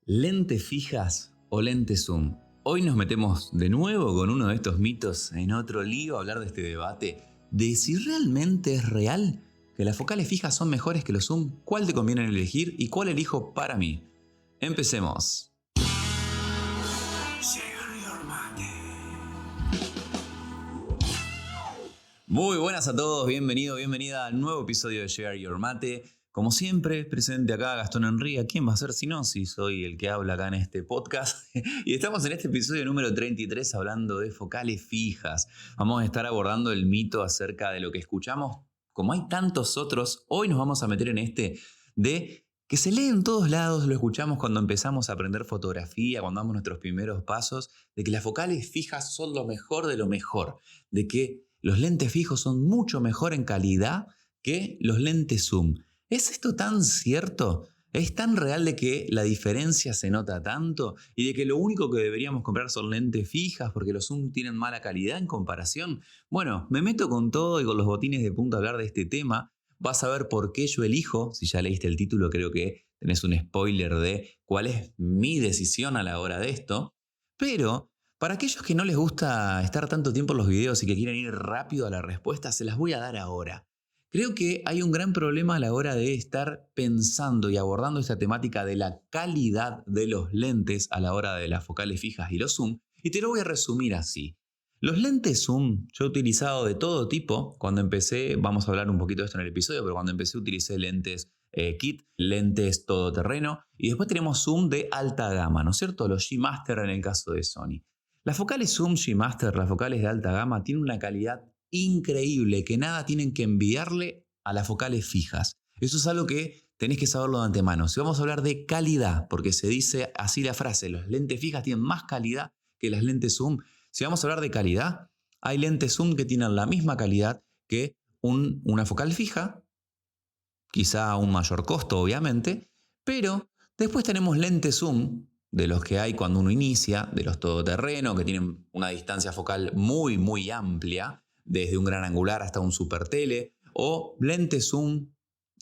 ¿Lentes fijas o lentes zoom? Hoy nos metemos de nuevo con uno de estos mitos en otro lío a hablar de este debate de si realmente es real que las focales fijas son mejores que los zoom, cuál te conviene elegir y cuál elijo para mí. Empecemos. Muy buenas a todos, bienvenido, bienvenida al nuevo episodio de Share Your Mate. Como siempre, presente acá Gastón Enría. ¿Quién va a ser si no? Si soy el que habla acá en este podcast. Y estamos en este episodio número 33 hablando de focales fijas. Vamos a estar abordando el mito acerca de lo que escuchamos. Como hay tantos otros, hoy nos vamos a meter en este de que se lee en todos lados, lo escuchamos cuando empezamos a aprender fotografía, cuando damos nuestros primeros pasos, de que las focales fijas son lo mejor de lo mejor, de que los lentes fijos son mucho mejor en calidad que los lentes zoom. ¿Es esto tan cierto? ¿Es tan real de que la diferencia se nota tanto? ¿Y de que lo único que deberíamos comprar son lentes fijas porque los zoom tienen mala calidad en comparación? Bueno, me meto con todo y con los botines de punta a hablar de este tema. Vas a ver por qué yo elijo. Si ya leíste el título, creo que tenés un spoiler de cuál es mi decisión a la hora de esto. Pero para aquellos que no les gusta estar tanto tiempo en los videos y que quieren ir rápido a la respuesta, se las voy a dar ahora. Creo que hay un gran problema a la hora de estar pensando y abordando esta temática de la calidad de los lentes a la hora de las focales fijas y los zoom, y te lo voy a resumir así. Los lentes zoom yo he utilizado de todo tipo. Cuando empecé, vamos a hablar un poquito de esto en el episodio, pero cuando empecé utilicé lentes kit, lentes todoterreno, y después tenemos zoom de alta gama, ¿no es cierto? Los G-Master en el caso de Sony. Las focales zoom G-Master, las focales de alta gama, tienen una calidad increíble, que nada tienen que envidiarle a las focales fijas. Eso es algo que tenés que saberlo de antemano. Si vamos a hablar de calidad, porque se dice así la frase, las lentes fijas tienen más calidad que las lentes zoom. Si vamos a hablar de calidad, hay lentes zoom que tienen la misma calidad que una focal fija, quizá a un mayor costo obviamente, pero después tenemos lentes zoom de los que hay cuando uno inicia, de los todoterreno, que tienen una distancia focal muy, muy amplia, desde un gran angular hasta un super tele, o lentes zoom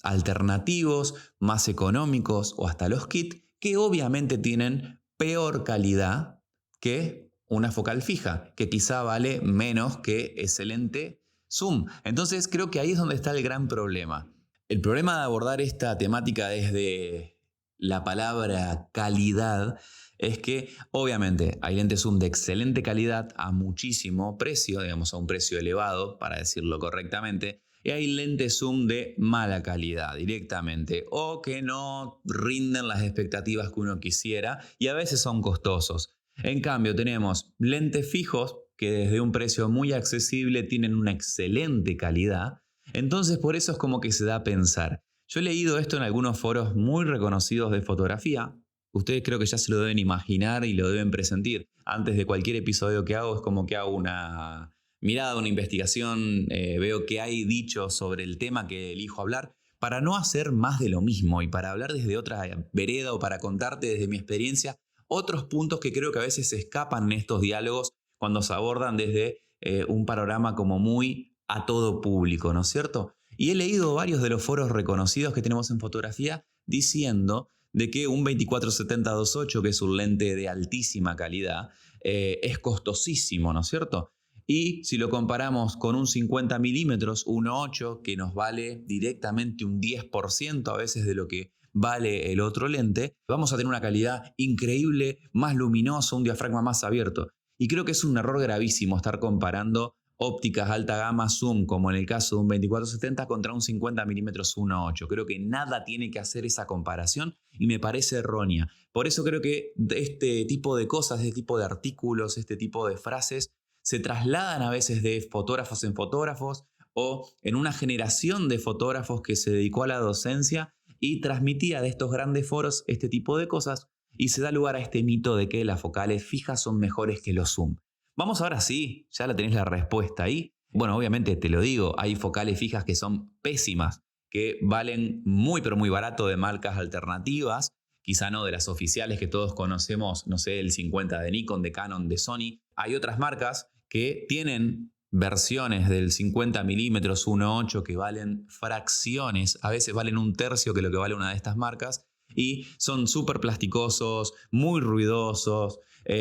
alternativos, más económicos, o hasta los kit, que obviamente tienen peor calidad que una focal fija, que quizá vale menos que ese lente zoom. Entonces creo que ahí es donde está el gran problema. El problema de abordar esta temática desde la palabra calidad es que obviamente hay lentes zoom de excelente calidad a muchísimo precio, digamos a un precio elevado, para decirlo correctamente, y hay lentes zoom de mala calidad directamente o que no rinden las expectativas que uno quisiera y a veces son costosos. En cambio tenemos lentes fijos que desde un precio muy accesible tienen una excelente calidad. Entonces por eso es como que se da a pensar. Yo he leído esto en algunos foros muy reconocidos de fotografía. Ustedes creo que ya se lo deben imaginar y lo deben presentir. Antes de cualquier episodio que hago es como que hago una mirada, una investigación, veo qué hay dicho sobre el tema que elijo hablar para no hacer más de lo mismo y para hablar desde otra vereda o para contarte desde mi experiencia otros puntos que creo que a veces se escapan en estos diálogos cuando se abordan desde un panorama como muy a todo público, ¿no es cierto? Y he leído varios de los foros reconocidos que tenemos en fotografía diciendo de que un 24-70-2.8, que es un lente de altísima calidad, es costosísimo, ¿no es cierto? Y si lo comparamos con un 50 milímetros 1.8, que nos vale directamente un 10% a veces de lo que vale el otro lente, vamos a tener una calidad increíble, más luminosa, un diafragma más abierto. Y creo que es un error gravísimo estar comparando ópticas alta gama zoom, como en el caso de un 24-70 contra un 50 milímetros 1.8. Creo que nada tiene que hacer esa comparación y me parece errónea. Por eso creo que este tipo de cosas, este tipo de artículos, este tipo de frases se trasladan a veces de fotógrafos en fotógrafos o en una generación de fotógrafos que se dedicó a la docencia y transmitía de estos grandes foros este tipo de cosas y se da lugar a este mito de que las focales fijas son mejores que los zoom. Vamos ahora sí, ya la tenés la respuesta ahí. Bueno, obviamente te lo digo, hay focales fijas que son pésimas, que valen muy pero muy barato de marcas alternativas, quizá no de las oficiales que todos conocemos, no sé, el 50 de Nikon, de Canon, de Sony. Hay otras marcas que tienen versiones del 50 milímetros 1.8 que valen fracciones, a veces valen un tercio que lo que vale una de estas marcas, y son súper plasticosos, muy ruidosos,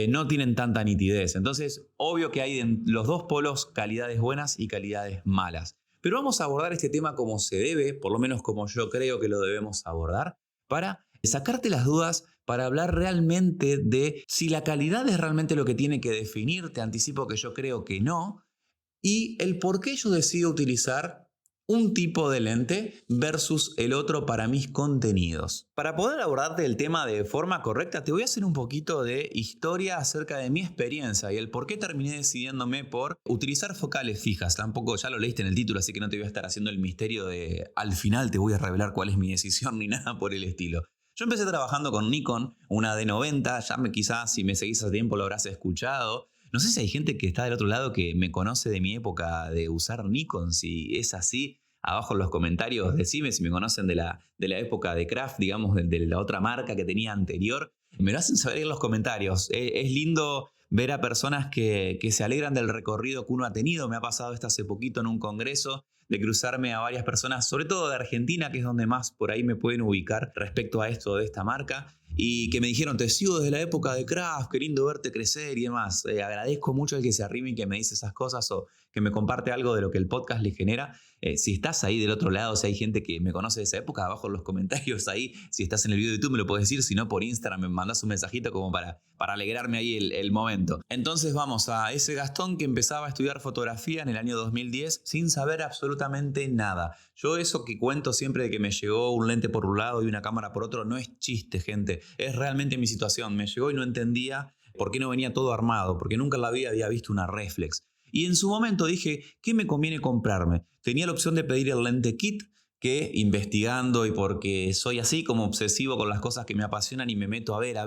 no tienen tanta nitidez. Entonces, obvio que hay en los dos polos calidades buenas y calidades malas. Pero vamos a abordar este tema como se debe, por lo menos como yo creo que lo debemos abordar, para sacarte las dudas, para hablar realmente de si la calidad es realmente lo que tiene que definir. Te anticipo que yo creo que no, y el por qué yo decido utilizar un tipo de lente versus el otro para mis contenidos. Para poder abordarte el tema de forma correcta, te voy a hacer un poquito de historia acerca de mi experiencia y el por qué terminé decidiéndome por utilizar focales fijas. Tampoco ya lo leíste en el título, así que no te voy a estar haciendo el misterio de al final te voy a revelar cuál es mi decisión ni nada por el estilo. Yo empecé trabajando con Nikon, una D90, quizás si me seguís hace tiempo lo habrás escuchado. No sé si hay gente que está del otro lado que me conoce de mi época de usar Nikon. Si es así, abajo en los comentarios decime si me conocen de la época de Craft, digamos, de la otra marca que tenía anterior. Me lo hacen saber en los comentarios. Es lindo ver a personas que se alegran del recorrido que uno ha tenido. Me ha pasado esto hace poquito en un congreso, de cruzarme a varias personas, sobre todo de Argentina, que es donde más por ahí me pueden ubicar respecto a esto de esta marca, y que me dijeron, te sigo desde la época de Craft, qué lindo verte crecer y demás. Agradezco mucho el que se arrime y que me dice esas cosas o que me comparte algo de lo que el podcast le genera. Si estás ahí del otro lado, si hay gente que me conoce de esa época, abajo en los comentarios ahí, si estás en el video de YouTube me lo puedes decir, si no por Instagram me mandas un mensajito como para alegrarme ahí el momento. Entonces vamos a ese Gastón que empezaba a estudiar fotografía en el año 2010 sin saber absolutamente nada. Yo eso que cuento siempre de que me llegó un lente por un lado y una cámara por otro no es chiste, gente, es realmente mi situación. Me llegó y no entendía por qué no venía todo armado, porque nunca en la vida había visto una reflex. Y en su momento dije, ¿qué me conviene comprarme? Tenía la opción de pedir el lente kit, que investigando y porque soy así como obsesivo con las cosas que me apasionan y me meto a ver,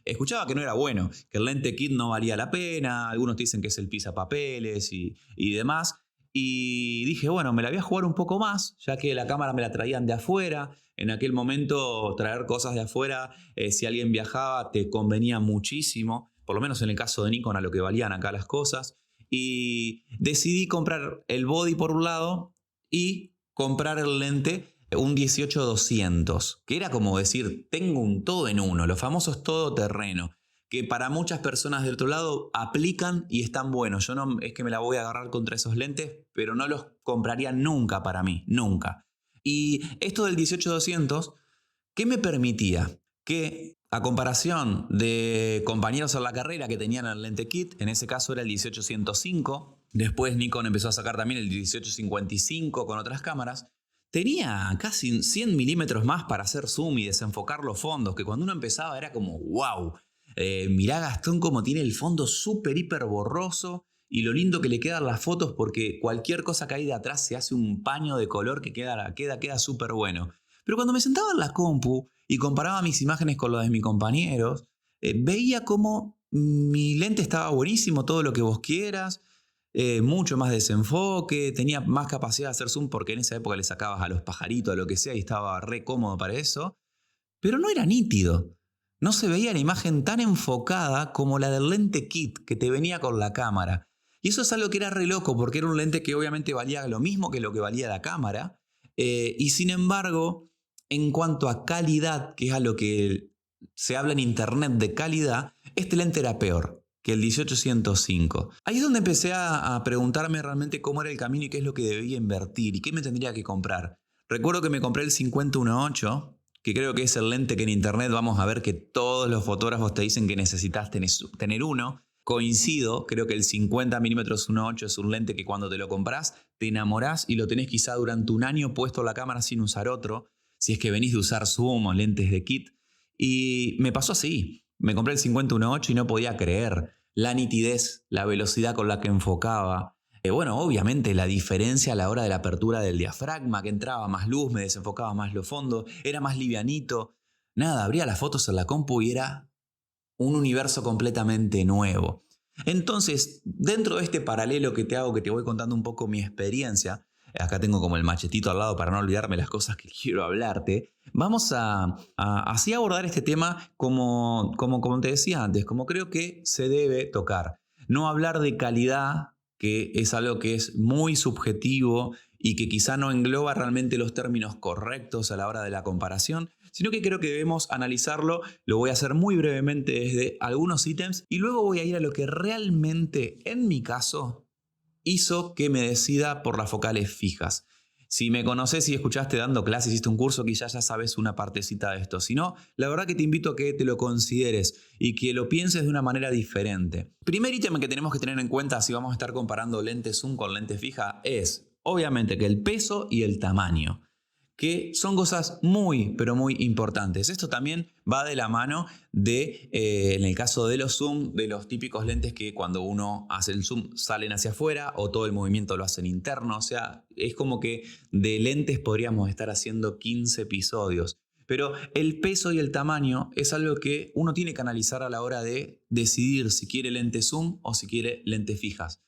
escuchaba que no era bueno, que el lente kit no valía la pena, algunos dicen que es el pisapapeles y demás. Y dije, bueno, me la voy a jugar un poco más, ya que la cámara me la traían de afuera. En aquel momento traer cosas de afuera, si alguien viajaba, te convenía muchísimo, por lo menos en el caso de Nikon, a lo que valían acá las cosas. Y decidí comprar el body por un lado y comprar el lente, un 18-200, que era como decir, tengo un todo en uno, los famosos todoterreno, que para muchas personas del otro lado aplican y están buenos. Yo no es que me la voy a agarrar contra esos lentes, pero no los compraría nunca para mí, nunca. Y esto del 18-200, ¿qué me permitía? Que a comparación de compañeros en la carrera que tenían el lente kit, en ese caso era el 18-105, después Nikon empezó a sacar también el 18-55 con otras cámaras, tenía casi 100 milímetros más para hacer zoom y desenfocar los fondos, que cuando uno empezaba era como wow, mirá Gastón cómo tiene el fondo súper hiper borroso y lo lindo que le quedan las fotos porque cualquier cosa que hay de atrás se hace un paño de color que queda súper bueno. Pero cuando me sentaba en la compu y comparaba mis imágenes con las de mis compañeros, veía como mi lente estaba buenísimo, todo lo que vos quieras, mucho más desenfoque, tenía más capacidad de hacer zoom porque en esa época le sacabas a los pajaritos, a lo que sea, y estaba re cómodo para eso, pero no era nítido. No se veía la imagen tan enfocada como la del lente kit que te venía con la cámara. Y eso es algo que era re loco porque era un lente que obviamente valía lo mismo que lo que valía la cámara, y sin embargo, en cuanto a calidad, que es a lo que se habla en internet de calidad, este lente era peor que el 18-105. Ahí es donde empecé a preguntarme realmente cómo era el camino y qué es lo que debía invertir y qué me tendría que comprar. Recuerdo que me compré el 50-1.8, que creo que es el lente que en internet vamos a ver que todos los fotógrafos te dicen que necesitas tener uno. Coincido, creo que el 50mm 1.8 es un lente que cuando te lo compras te enamorás y lo tenés quizá durante un año puesto en la cámara sin usar otro, si es que venís de usar zoom o lentes de kit. Y me pasó así, me compré el 50-1.8 y no podía creer la nitidez, la velocidad con la que enfocaba. Bueno, obviamente la diferencia a la hora de la apertura del diafragma, que entraba más luz, me desenfocaba más los fondos, era más livianito. Nada, abría las fotos en la compu y era un universo completamente nuevo. Entonces, dentro de este paralelo que te hago, que te voy contando un poco mi experiencia, acá tengo como el machetito al lado para no olvidarme las cosas que quiero hablarte, vamos a así abordar este tema como te decía antes, como creo que se debe tocar. No hablar de calidad, que es algo que es muy subjetivo y que quizá no engloba realmente los términos correctos a la hora de la comparación, sino que creo que debemos analizarlo. Lo voy a hacer muy brevemente desde algunos ítems y luego voy a ir a lo que realmente, en mi caso, hizo que me decida por las focales fijas. Si me conoces y escuchaste dando clases, hiciste un curso, quizás ya sabes una partecita de esto. Si no, la verdad que te invito a que te lo consideres y que lo pienses de una manera diferente. Primer ítem que tenemos que tener en cuenta si vamos a estar comparando lentes zoom con lentes fija es, obviamente, que el peso y el tamaño, que son cosas muy, pero muy importantes. Esto también va de la mano de, en el caso de los zoom, de los típicos lentes que cuando uno hace el zoom salen hacia afuera o todo el movimiento lo hacen interno. O sea, es como que de lentes podríamos estar haciendo 15 episodios. Pero el peso y el tamaño es algo que uno tiene que analizar a la hora de decidir si quiere lentes zoom o si quiere lentes fijas.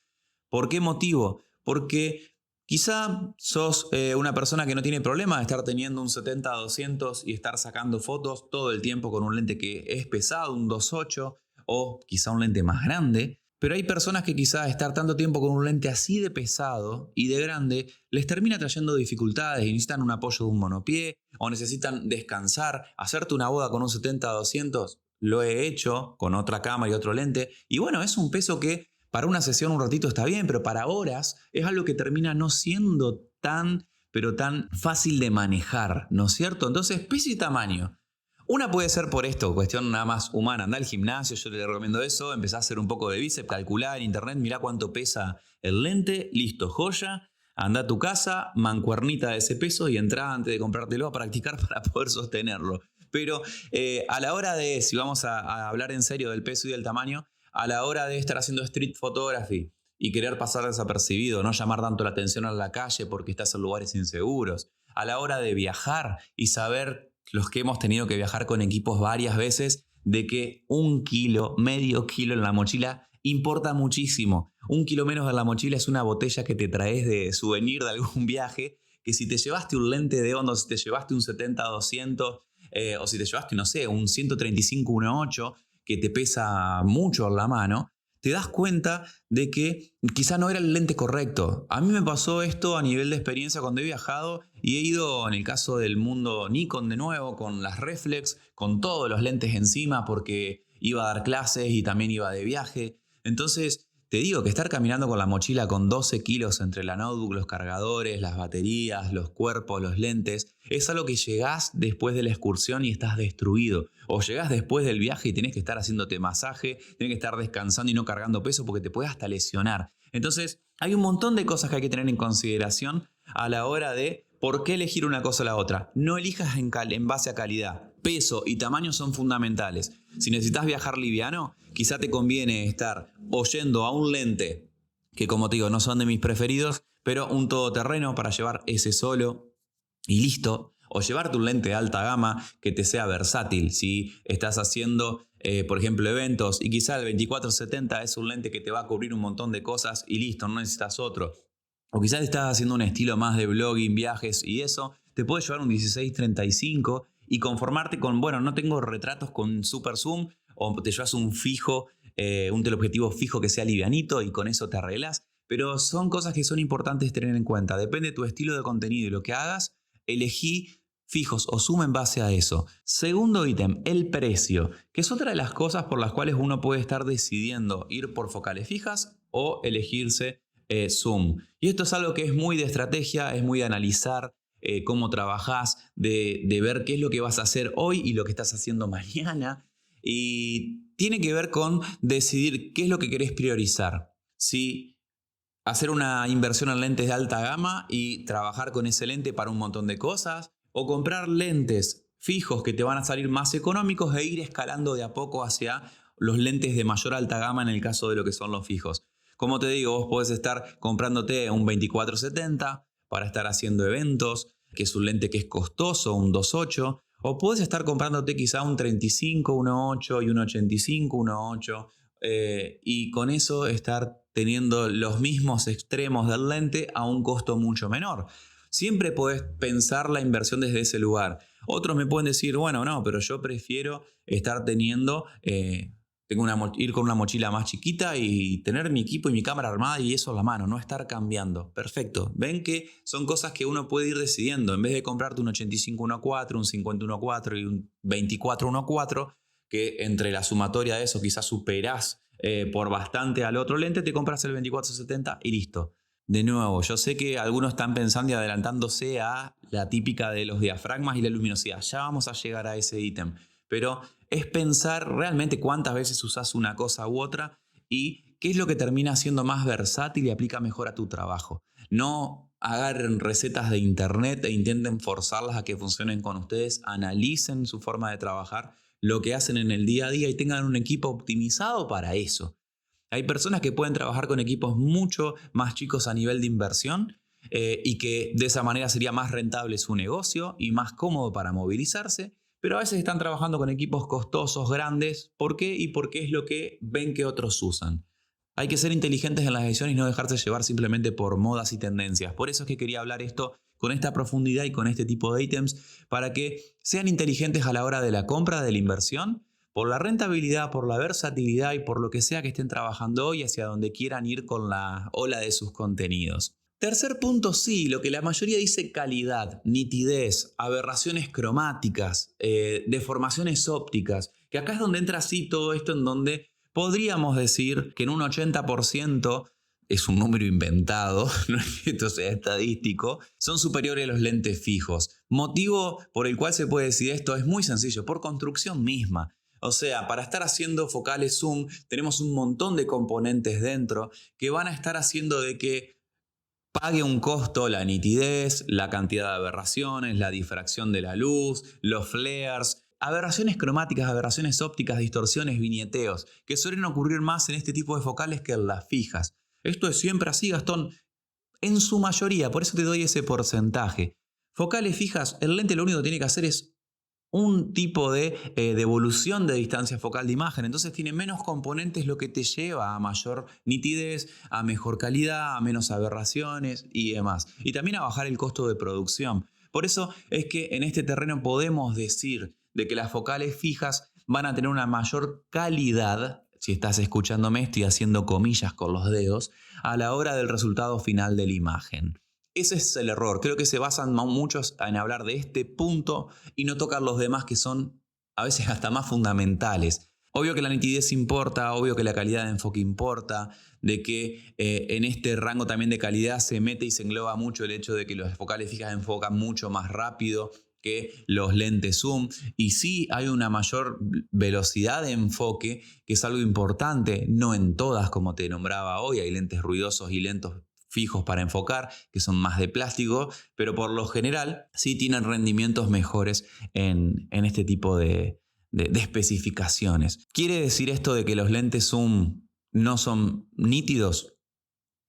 ¿Por qué motivo? Porque quizá sos una persona que no tiene problema de estar teniendo un 70-200 y estar sacando fotos todo el tiempo con un lente que es pesado, un 2.8 o quizá un lente más grande. Pero hay personas que quizá estar tanto tiempo con un lente así de pesado y de grande les termina trayendo dificultades y necesitan un apoyo de un monopié o necesitan descansar. Hacerte una boda con un 70-200 lo he hecho con otra cámara y otro lente. Y bueno, es un peso que para una sesión un ratito está bien, pero para horas es algo que termina no siendo tan, pero tan fácil de manejar, ¿no es cierto? Entonces, peso y tamaño. Una puede ser por esto, cuestión nada más humana. Anda al gimnasio, yo le recomiendo eso, empezá a hacer un poco de bíceps, calcular en internet, mirá cuánto pesa el lente, listo, joya. Anda a tu casa, mancuernita de ese peso y entrá antes de comprártelo a practicar para poder sostenerlo. Pero a la hora de, si vamos a hablar en serio del peso y del tamaño, a la hora de estar haciendo street photography y querer pasar desapercibido, no llamar tanto la atención a la calle porque estás en lugares inseguros, a la hora de viajar y saber, los que hemos tenido que viajar con equipos varias veces, de que 1 kilo, medio kilo en la mochila importa muchísimo. 1 kilo menos en la mochila es una botella que te traes de souvenir de algún viaje, que si te llevaste un lente de hondo, si te llevaste un 70-200 o si te llevaste, no sé, un 135-1.8, que te pesa mucho en la mano, te das cuenta de que quizá no era el lente correcto. A mí me pasó esto a nivel de experiencia cuando he viajado y he ido, en el caso del mundo Nikon de nuevo, con las reflex, con todos los lentes encima porque iba a dar clases y también iba de viaje. Entonces, te digo que estar caminando con la mochila con 12 kilos entre la notebook, los cargadores, las baterías, los cuerpos, los lentes, es algo que llegás después de la excursión y estás destruido. O llegás después del viaje y tenés que estar haciéndote masaje, tenés que estar descansando y no cargando peso porque te puede hasta lesionar. Entonces, hay un montón de cosas que hay que tener en consideración a la hora de por qué elegir una cosa o la otra. No elijas en base a calidad. Peso y tamaño son fundamentales. Si necesitas viajar liviano, quizá te conviene estar oyendo a un lente que, como te digo, no son de mis preferidos, pero un todoterreno para llevar ese solo y listo. O llevarte un lente de alta gama que te sea versátil. Si estás haciendo, por ejemplo, eventos y quizá el 24-70 es un lente que te va a cubrir un montón de cosas y listo, no necesitas otro. O quizás estás haciendo un estilo más de blogging, viajes y eso, te puedes llevar un 16-35 y conformarte con, bueno, no tengo retratos con super zoom, o te llevas un fijo, un teleobjetivo fijo que sea livianito y con eso te arreglas. Pero son cosas que son importantes tener en cuenta. Depende de tu estilo de contenido y lo que hagas, elegí fijos o zoom en base a eso. Segundo ítem, el precio, que es otra de las cosas por las cuales uno puede estar decidiendo ir por focales fijas o elegirse zoom. Y esto es algo que es muy de estrategia, es muy de analizar cómo trabajás, de ver qué es lo que vas a hacer hoy y lo que estás haciendo mañana. Y tiene que ver con decidir qué es lo que querés priorizar. Si hacer una inversión en lentes de alta gama y trabajar con ese lente para un montón de cosas, o comprar lentes fijos que te van a salir más económicos e ir escalando de a poco hacia los lentes de mayor alta gama en el caso de lo que son los fijos. Como te digo, vos podés estar comprándote un 24-70 para estar haciendo eventos, que es un lente que es costoso, un 2.8, o puedes estar comprándote quizá un 35, 1.8 y un 85, 1.8, y con eso estar teniendo los mismos extremos del lente a un costo mucho menor. Siempre podés pensar la inversión desde ese lugar. Otros me pueden decir, bueno, no, pero yo prefiero estar teniendo Tengo ir con una mochila más chiquita y tener mi equipo y mi cámara armada y eso a la mano, no estar cambiando. Perfecto. Ven que son cosas que uno puede ir decidiendo. En vez de comprarte un 85-1.4, un 50-1.4 y un 24-1.4, que entre la sumatoria de eso quizás superás por bastante al otro lente, te compras el 24-70 y listo. De nuevo, yo sé que algunos están pensando y adelantándose a la típica de los diafragmas y la luminosidad. Ya vamos a llegar a ese ítem. Pero es pensar realmente cuántas veces usas una cosa u otra y qué es lo que termina siendo más versátil y aplica mejor a tu trabajo. No agarren recetas de internet e intenten forzarlas a que funcionen con ustedes. Analicen su forma de trabajar, lo que hacen en el día a día y tengan un equipo optimizado para eso. Hay personas que pueden trabajar con equipos mucho más chicos a nivel de inversión y que de esa manera sería más rentable su negocio y más cómodo para movilizarse. Pero a veces están trabajando con equipos costosos, grandes. ¿Por qué? Y porque es lo que ven que otros usan. Hay que ser inteligentes en las decisiones y no dejarse llevar simplemente por modas y tendencias. Por eso es que quería hablar esto con esta profundidad y con este tipo de ítems para que sean inteligentes a la hora de la compra, de la inversión, por la rentabilidad, por la versatilidad y por lo que sea que estén trabajando hoy hacia donde quieran ir con la ola de sus contenidos. Tercer punto, sí, lo que la mayoría dice: calidad, nitidez, aberraciones cromáticas, deformaciones ópticas, que acá es donde entra así todo esto, en donde podríamos decir que en un 80%, es un número inventado, no es que esto sea estadístico, son superiores a los lentes fijos. Motivo por el cual se puede decir esto es muy sencillo, por construcción misma. O sea, para estar haciendo focales zoom tenemos un montón de componentes dentro que van a estar haciendo de que pague un costo la nitidez, la cantidad de aberraciones, la difracción de la luz, los flares, aberraciones cromáticas, aberraciones ópticas, distorsiones, viñeteos, que suelen ocurrir más en este tipo de focales que en las fijas. Esto es siempre así, Gastón, en su mayoría, por eso te doy ese porcentaje. Focales fijas, el lente lo único que tiene que hacer es un tipo de devolución de distancia focal de imagen. Entonces tiene menos componentes, lo que te lleva a mayor nitidez, a mejor calidad, a menos aberraciones y demás. Y también a bajar el costo de producción. Por eso es que en este terreno podemos decir de que las focales fijas van a tener una mayor calidad. Si estás escuchándome, estoy haciendo comillas con los dedos, a la hora del resultado final de la imagen. Ese es el error. Creo que se basan muchos en hablar de este punto y no tocar los demás que son a veces hasta más fundamentales. Obvio que la nitidez importa, obvio que la calidad de enfoque importa, de que en este rango también de calidad se mete y se engloba mucho el hecho de que los focales fijas enfocan mucho más rápido que los lentes zoom. Y sí hay una mayor velocidad de enfoque, que es algo importante, no en todas como te nombraba hoy. Hay lentes ruidosos y lentos fijos para enfocar, que son más de plástico, pero por lo general sí tienen rendimientos mejores en este tipo de especificaciones. ¿Quiere decir esto de que los lentes zoom no son nítidos?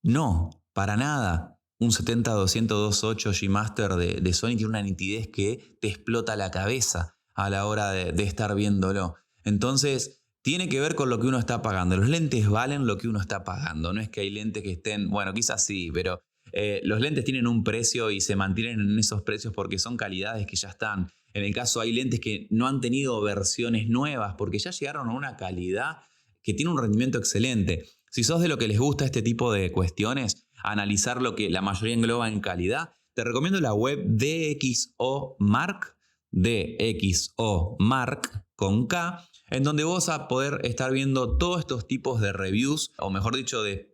No, para nada. Un 70-200-2.8 G Master de Sony tiene una nitidez que te explota la cabeza a la hora de estar viéndolo. Entonces, tiene que ver con lo que uno está pagando. Los lentes valen lo que uno está pagando. No es que hay lentes que estén, bueno, quizás sí, pero los lentes tienen un precio y se mantienen en esos precios porque son calidades que ya están. En el caso hay lentes que no han tenido versiones nuevas porque ya llegaron a una calidad que tiene un rendimiento excelente. Si sos de lo que les gusta este tipo de cuestiones, analizar lo que la mayoría engloba en calidad, te recomiendo la web DxO Mark, DxO Mark con K, en donde vos vas a poder estar viendo todos estos tipos de reviews, o mejor dicho, de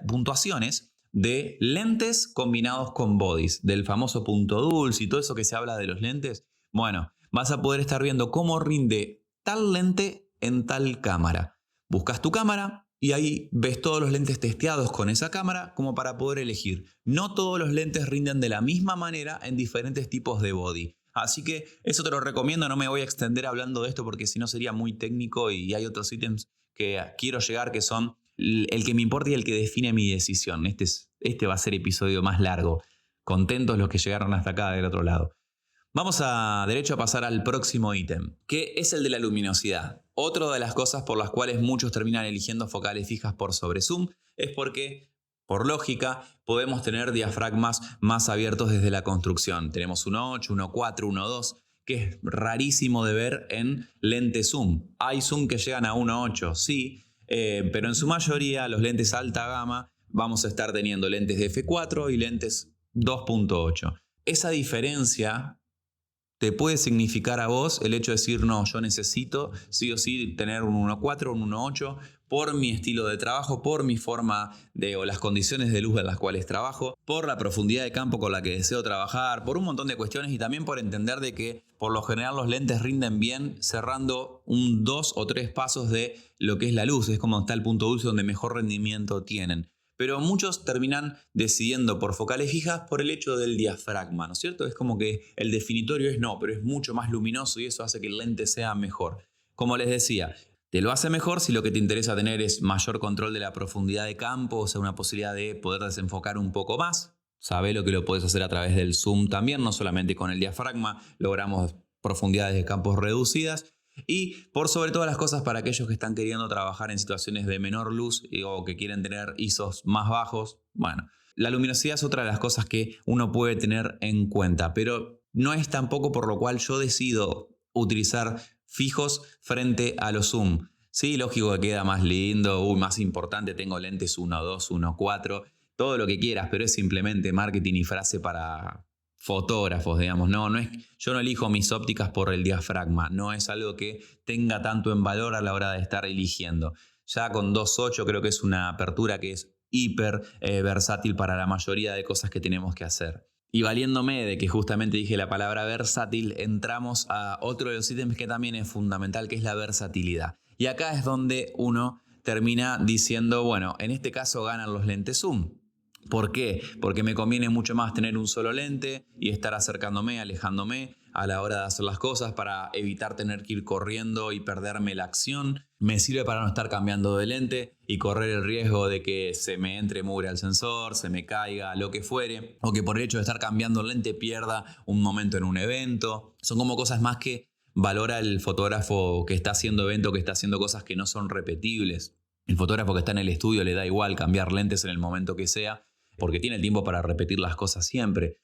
puntuaciones de lentes combinados con bodies, del famoso punto dulce y todo eso que se habla de los lentes. Bueno, vas a poder estar viendo cómo rinde tal lente en tal cámara. Buscas tu cámara y ahí ves todos los lentes testeados con esa cámara como para poder elegir. No todos los lentes rinden de la misma manera en diferentes tipos de body. Así que eso te lo recomiendo, no me voy a extender hablando de esto porque si no sería muy técnico y hay otros ítems que quiero llegar que son el que me importa y el que define mi decisión. Este va a ser episodio más largo. Contentos los que llegaron hasta acá del otro lado. Vamos derecho a pasar al próximo ítem, que es el de la luminosidad. Otra de las cosas por las cuales muchos terminan eligiendo focales fijas por sobre zoom es porque, por lógica, podemos tener diafragmas más abiertos desde la construcción. Tenemos 1.8, 1.4, 1.2, que es rarísimo de ver en lentes zoom. Hay zoom que llegan a 1.8, sí, pero en su mayoría los lentes alta gama vamos a estar teniendo lentes de f4 y lentes 2.8. Esa diferencia te puede significar a vos el hecho de decir, no, yo necesito sí o sí tener un 1.4, un 1.8 por mi estilo de trabajo, por mi forma o las condiciones de luz en las cuales trabajo, por la profundidad de campo con la que deseo trabajar, por un montón de cuestiones y también por entender de que por lo general los lentes rinden bien cerrando 2 o 3 pasos de lo que es la luz. Es como está el punto dulce donde mejor rendimiento tienen. Pero muchos terminan decidiendo por focales fijas por el hecho del diafragma, ¿no es cierto? Es como que el definitorio pero es mucho más luminoso y eso hace que el lente sea mejor. Como les decía, te lo hace mejor si lo que te interesa tener es mayor control de la profundidad de campo, o sea, una posibilidad de poder desenfocar un poco más. Sabés lo que lo puedes hacer a través del zoom también, no solamente con el diafragma, logramos profundidades de campos reducidas. Y por sobre todas las cosas para aquellos que están queriendo trabajar en situaciones de menor luz o que quieren tener ISOs más bajos, bueno, la luminosidad es otra de las cosas que uno puede tener en cuenta, pero no es tampoco por lo cual yo decido utilizar fijos frente a los zoom. Sí, lógico que queda más lindo, más importante, tengo lentes 1.2, 1.4, todo lo que quieras, pero es simplemente marketing y frase para fotógrafos, digamos. Yo no elijo mis ópticas por el diafragma, no es algo que tenga tanto en valor a la hora de estar eligiendo. Ya con 2.8 creo que es una apertura que es hiper versátil para la mayoría de cosas que tenemos que hacer. Y valiéndome de que justamente dije la palabra versátil, entramos a otro de los ítems que también es fundamental, que es la versatilidad. Y acá es donde uno termina diciendo, bueno, en este caso ganan los lentes zoom. ¿Por qué? Porque me conviene mucho más tener un solo lente y estar acercándome, alejándome a la hora de hacer las cosas para evitar tener que ir corriendo y perderme la acción. Me sirve para no estar cambiando de lente y correr el riesgo de que se me entre mugre al sensor, se me caiga, lo que fuere, o que por el hecho de estar cambiando el lente pierda un momento en un evento. Son como cosas más que valora el fotógrafo que está haciendo evento, que está haciendo cosas que no son repetibles. El fotógrafo que está en el estudio le da igual cambiar lentes en el momento que sea, porque tiene el tiempo para repetir las cosas siempre.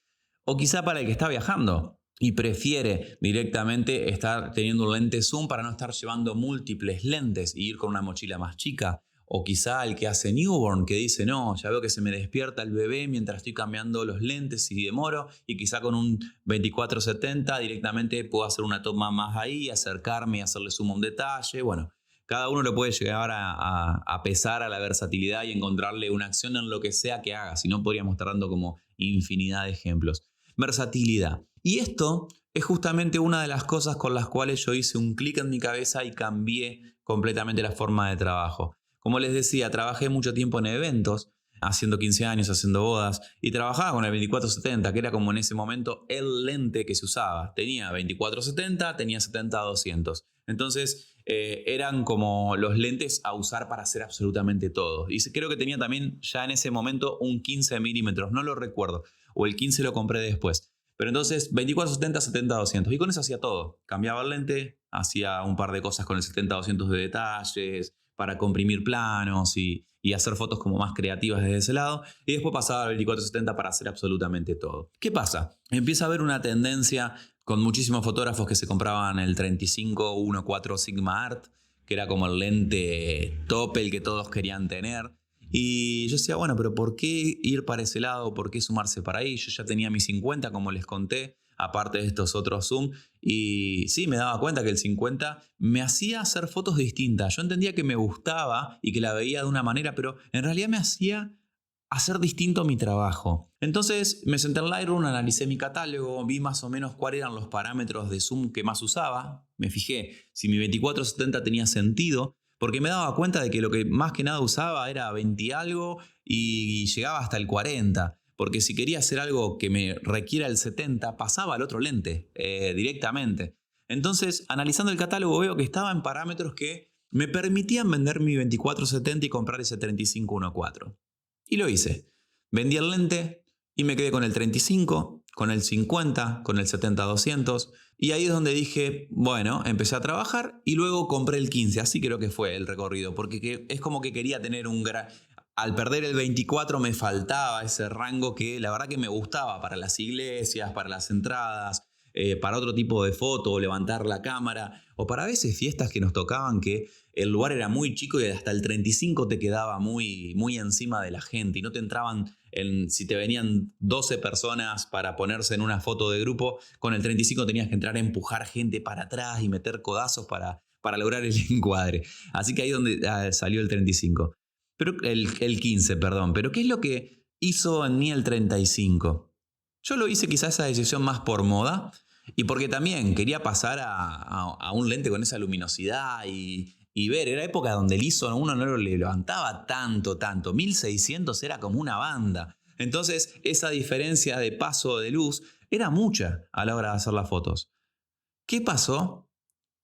O quizá para el que está viajando y prefiere directamente estar teniendo un lente zoom para no estar llevando múltiples lentes y ir con una mochila más chica. O quizá el que hace newborn, que dice, no, ya veo que se me despierta el bebé mientras estoy cambiando los lentes y demoro, y quizá con un 24-70 directamente puedo hacer una toma más ahí, acercarme y hacerle zoom a un detalle. Bueno, cada uno lo puede llegar a pesar a la versatilidad y encontrarle una acción en lo que sea que haga. Si no, podríamos estar dando como infinidad de ejemplos. Versatilidad. Y esto es justamente una de las cosas con las cuales yo hice un clic en mi cabeza y cambié completamente la forma de trabajo. Como les decía, trabajé mucho tiempo en eventos, haciendo 15 años, haciendo bodas, y trabajaba con el 24-70, que era como en ese momento el lente que se usaba. Tenía 24-70, tenía 70-200. Entonces eran como los lentes a usar para hacer absolutamente todo. Y creo que tenía también ya en ese momento un 15 milímetros, no lo recuerdo, o el 15 lo compré después. Pero entonces 24-70, 70-200 y con eso hacía todo. Cambiaba el lente, hacía un par de cosas con el 70-200 de detalles, para comprimir planos y hacer fotos como más creativas desde ese lado. Y después pasaba al 24-70 para hacer absolutamente todo. ¿Qué pasa? Empieza a haber una tendencia con muchísimos fotógrafos que se compraban el 35-1.4 Sigma Art, que era como el lente top, el que todos querían tener. Y yo decía, bueno, pero ¿por qué ir para ese lado? ¿Por qué sumarse para ahí? Yo ya tenía mi 50, como les conté, aparte de estos otros zoom. Y sí, me daba cuenta que el 50 me hacía hacer fotos distintas. Yo entendía que me gustaba y que la veía de una manera, pero en realidad me hacía hacer distinto mi trabajo. Entonces me senté en Lightroom, analicé mi catálogo, vi más o menos cuáles eran los parámetros de zoom que más usaba. Me fijé si mi 24-70 tenía sentido, porque me daba cuenta de que lo que más que nada usaba era 20 y algo y llegaba hasta el 40. Porque si quería hacer algo que me requiera el 70, pasaba al otro lente directamente. Entonces, analizando el catálogo, veo que estaba en parámetros que me permitían vender mi 24-70 y comprar ese 35-1.4. Y lo hice. Vendí el lente y me quedé con el 35, con el 50, con el 70-200. Y ahí es donde dije, bueno, empecé a trabajar y luego compré el 15. Así creo que fue el recorrido, porque es como que quería tener un gran... Al perder el 24 me faltaba ese rango que la verdad que me gustaba para las iglesias, para las entradas. para otro tipo de foto o levantar la cámara, o para a veces fiestas que nos tocaban que el lugar era muy chico y hasta el 35 te quedaba muy, muy encima de la gente y no te entraban, si te venían 12 personas para ponerse en una foto de grupo, con el 35 tenías que entrar a empujar gente para atrás y meter codazos para lograr el encuadre. Así que ahí es donde salió el 35. Pero el 15, perdón. Pero ¿qué es lo que hizo en mí el 35? Yo lo hice quizás esa decisión más por moda y porque también quería pasar a un lente con esa luminosidad y ver. Era época donde el ISO uno no lo levantaba tanto. 1600 era como una banda. Entonces esa diferencia de paso de luz era mucha a la hora de hacer las fotos. ¿Qué pasó?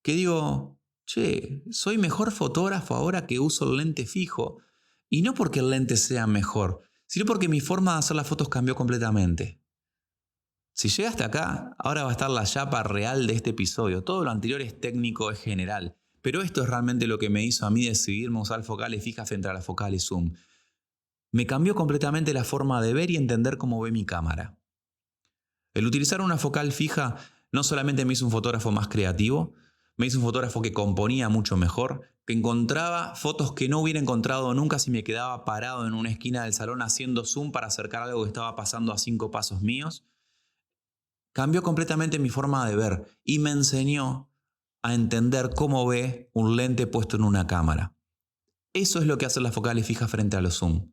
Que digo, che, soy mejor fotógrafo ahora que uso el lente fijo. Y no porque el lente sea mejor, sino porque mi forma de hacer las fotos cambió completamente. Si llegaste acá, ahora va a estar la chapa real de este episodio. Todo lo anterior es técnico, es general. Pero esto es realmente lo que me hizo a mí decidirme usar focales fijas frente a las focales zoom. Me cambió completamente la forma de ver y entender cómo ve mi cámara. El utilizar una focal fija no solamente me hizo un fotógrafo más creativo, me hizo un fotógrafo que componía mucho mejor, que encontraba fotos que no hubiera encontrado nunca si me quedaba parado en una esquina del salón haciendo zoom para acercar algo que estaba pasando a 5 pasos míos. Cambió completamente mi forma de ver y me enseñó a entender cómo ve un lente puesto en una cámara. Eso es lo que hacen las focales fijas frente a los zoom.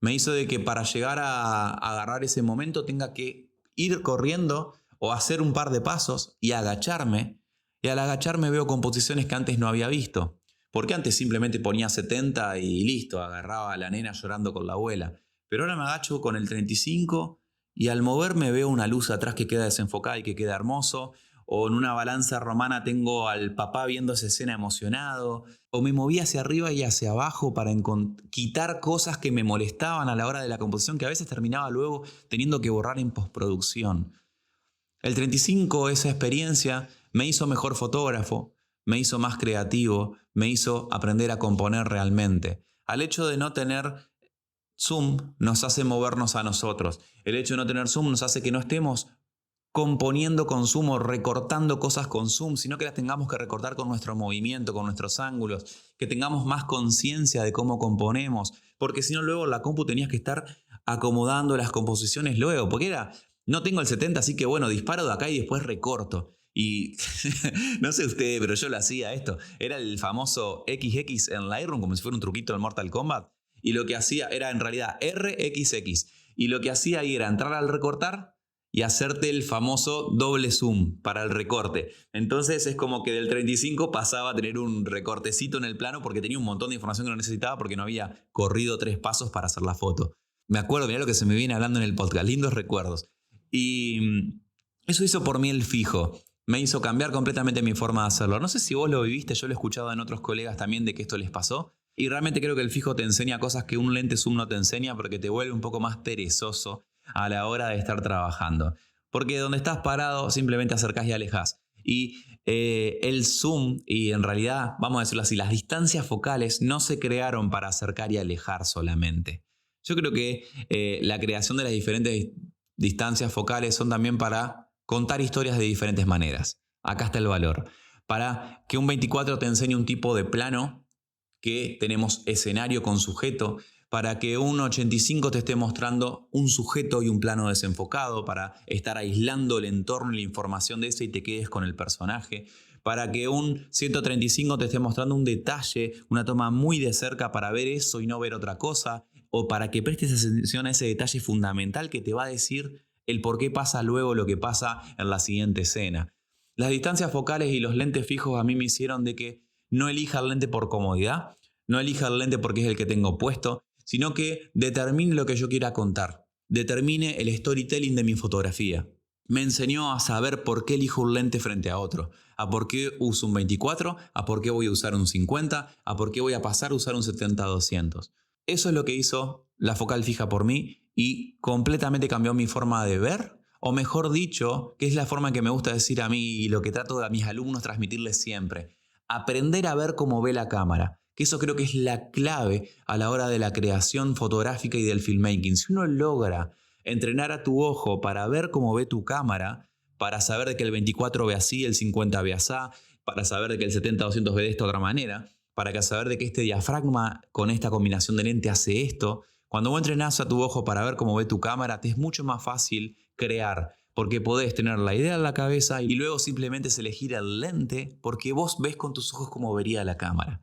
Me hizo de que para llegar a agarrar ese momento tenga que ir corriendo o hacer un par de pasos y agacharme. Y al agacharme veo composiciones que antes no había visto. Porque antes simplemente ponía 70 y listo, agarraba a la nena llorando con la abuela. Pero ahora me agacho con el 35 y al moverme veo una luz atrás que queda desenfocada y que queda hermoso. O en una balanza romana tengo al papá viendo esa escena emocionado. O me moví hacia arriba y hacia abajo para quitar cosas que me molestaban a la hora de la composición, que a veces terminaba luego teniendo que borrar en postproducción. El 35, esa experiencia, me hizo mejor fotógrafo, me hizo más creativo, me hizo aprender a componer realmente. Al hecho de no tener zoom nos hace movernos a nosotros. El hecho de no tener zoom nos hace que no estemos componiendo con zoom o recortando cosas con zoom, sino que las tengamos que recortar con nuestro movimiento, con nuestros ángulos, que tengamos más conciencia de cómo componemos, porque si no luego la compu tenías que estar acomodando las composiciones luego, porque no tengo el 70, así que bueno, disparo de acá y después recorto. Y no sé usted, pero yo lo hacía esto. Era el famoso XX en Lightroom, como si fuera un truquito del Mortal Kombat. Y lo que hacía era en realidad RXX. Y lo que hacía ahí era entrar al recortar y hacerte el famoso doble zoom para el recorte. Entonces es como que del 35 pasaba a tener un recortecito en el plano porque tenía un montón de información que no necesitaba porque no había corrido 3 pasos para hacer la foto. Me acuerdo, mirá lo que se me viene hablando en el podcast, lindos recuerdos. Y eso hizo por mí el fijo. Me hizo cambiar completamente mi forma de hacerlo. No sé si vos lo viviste, yo lo he escuchado en otros colegas también de que esto les pasó. Y realmente creo que el fijo te enseña cosas que un lente zoom no te enseña porque te vuelve un poco más perezoso a la hora de estar trabajando. Porque donde estás parado simplemente acercás y alejás. Y el zoom, y en realidad, vamos a decirlo así, las distancias focales no se crearon para acercar y alejar solamente. Yo creo que la creación de las diferentes distancias focales son también para contar historias de diferentes maneras. Acá está el valor. Para que un 24 te enseñe un tipo de plano que tenemos escenario con sujeto, para que un 85 te esté mostrando un sujeto y un plano desenfocado, para estar aislando el entorno y la información de eso y te quedes con el personaje, para que un 135 te esté mostrando un detalle, una toma muy de cerca para ver eso y no ver otra cosa, o para que prestes atención a ese detalle fundamental que te va a decir el por qué pasa luego lo que pasa en la siguiente escena. Las distancias focales y los lentes fijos a mí me hicieron de que no elija el lente por comodidad, no elija el lente porque es el que tengo puesto, sino que determine lo que yo quiera contar, determine el storytelling de mi fotografía. Me enseñó a saber por qué elijo un lente frente a otro, a por qué uso un 24, a por qué voy a usar un 50, a por qué voy a pasar a usar un 70-200. Eso es lo que hizo la focal fija por mí y completamente cambió mi forma de ver, o mejor dicho, que es la forma que me gusta decir a mí y lo que trato a mis alumnos transmitirles siempre. Aprender a ver cómo ve la cámara, que eso creo que es la clave a la hora de la creación fotográfica y del filmmaking. Si uno logra entrenar a tu ojo para ver cómo ve tu cámara, para saber de que el 24 ve así, el 50 ve así, para saber de que el 70-200 ve de esta otra manera, para saber de que este diafragma con esta combinación de lente hace esto. Cuando vos entrenás a tu ojo para ver cómo ve tu cámara, te es mucho más fácil crear, porque podés tener la idea en la cabeza y luego simplemente es elegir el lente porque vos ves con tus ojos cómo vería la cámara.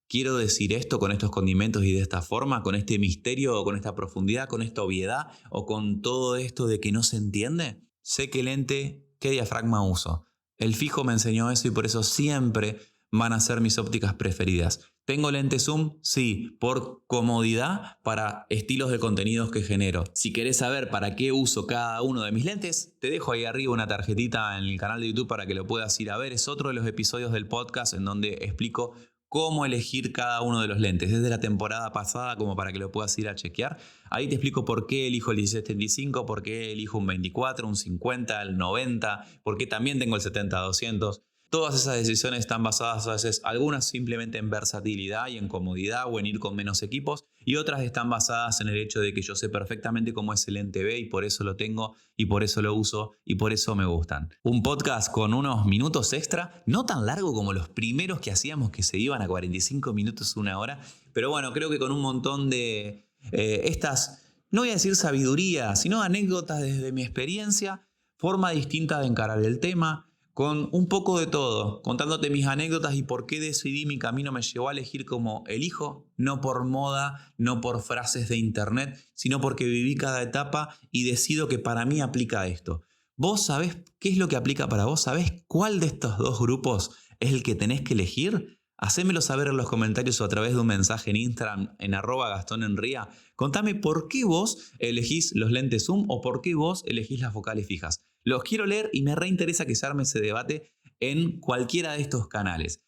Quiero decir esto con estos condimentos y de esta forma, con este misterio o con esta profundidad, con esta obviedad o con todo esto de que no se entiende. Sé qué lente, qué diafragma uso. El fijo me enseñó eso y por eso siempre van a ser mis ópticas preferidas. ¿Tengo lente zoom? Sí, por comodidad para estilos de contenidos que genero. Si querés saber para qué uso cada uno de mis lentes, te dejo ahí arriba una tarjetita en el canal de YouTube para que lo puedas ir a ver. Es otro de los episodios del podcast en donde explico cómo elegir cada uno de los lentes. Desde la temporada pasada como para que lo puedas ir a chequear. Ahí te explico por qué elijo el 16-35, por qué elijo un 24, un 50, el 90, por qué también tengo el 70-200. Todas esas decisiones están basadas a veces, algunas simplemente en versatilidad y en comodidad o en ir con menos equipos, y otras están basadas en el hecho de que yo sé perfectamente cómo es el lente B y por eso lo tengo y por eso lo uso y por eso me gustan. Un podcast con unos minutos extra, no tan largo como los primeros que hacíamos que se iban a 45 minutos, 1 hora, pero bueno, creo que con un montón de estas, no voy a decir sabiduría, sino anécdotas desde mi experiencia, forma distinta de encarar el tema, con un poco de todo, contándote mis anécdotas y por qué decidí mi camino me llevó a elegir como elijo, no por moda, no por frases de internet, sino porque viví cada etapa y decido que para mí aplica esto. ¿Vos sabés qué es lo que aplica para vos? ¿Sabés cuál de estos dos grupos es el que tenés que elegir? Hacémelo saber en los comentarios o a través de un mensaje en Instagram en @GastónEnría. Contame por qué vos elegís los lentes zoom o por qué vos elegís las focales fijas. Los quiero leer y me reinteresa que se arme ese debate en cualquiera de estos canales.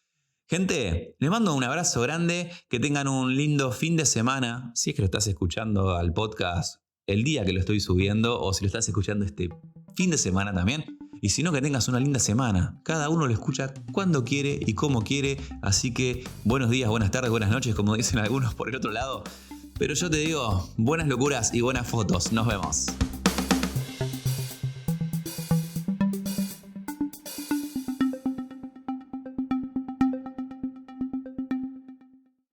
Gente, les mando un abrazo grande, que tengan un lindo fin de semana, si es que lo estás escuchando al podcast el día que lo estoy subiendo o si lo estás escuchando este fin de semana también. Y si no, que tengas una linda semana. Cada uno lo escucha cuando quiere y como quiere. Así que buenos días, buenas tardes, buenas noches, como dicen algunos por el otro lado. Pero yo te digo, buenas locuras y buenas fotos. Nos vemos.